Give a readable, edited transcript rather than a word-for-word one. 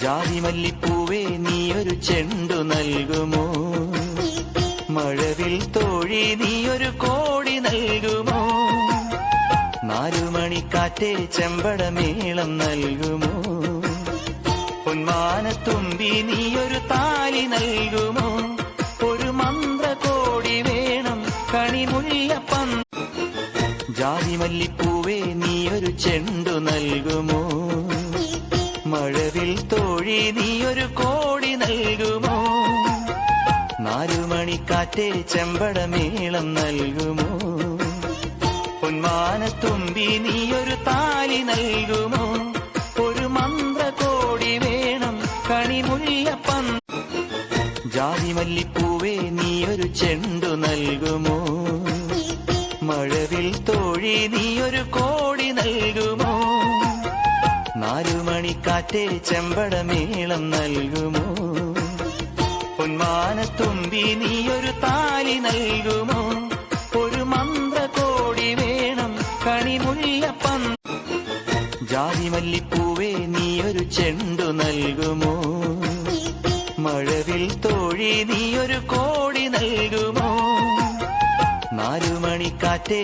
ജാതിമല്ലിപ്പൂവേ നീയൊരു ചെണ്ടു നൽകുമോ? മഴവിൽ തോഴി നീയൊരു കോടി നൽകുമോ? നാലുമണിക്കാറ്റേ ചെമ്പടമേളം നൽകുമോ? പൊന്മാനത്തുമ്പി നീയൊരു താലി നൽകുമോ? ഒരു മന്ത്രകോടി വേണം കണിമുല്ലപ്പൻ. ജാതിമല്ലിപ്പൂവേ നീയൊരു ചെണ്ടു നൽകുമോ? മഴവിൽ തോഴി നീയൊരു കോടി നൽകുമോ? നാലുമണിക്കാറ്റേ ചെമ്പടമേളം നൽകുമോ? പൊന്മാനത്തുമ്പി നീയൊരു താലി നൽകുമോ? ഒരു മന്ത്രകോടി വേണം കണിമുല്ലപ്പൻ. ജാതിമല്ലിപ്പൂവേ നീയൊരു ചെണ്ടു നൽകുമോ? മഴവിൽ തോഴി നീയൊരു കോടി നൽകുമോ? നാലുമണിക്കാറ്റേ ചെമ്പടമേളം നൽകുമോ? പൊന്മാനത്തുമ്പി നീയൊരു താലി നൽകുമോ? ഒരു മന്ത്രകോടി വേണം കണിമുല്ലപ്പൻ. ജാതിമല്ലിപ്പൂവേ നീയൊരു ചെണ്ടു നൽകുമോ? മഴവിൽ തോഴി നീയൊരു കോടി നൽകുമോ? നാലുമണിക്കാറ്റേ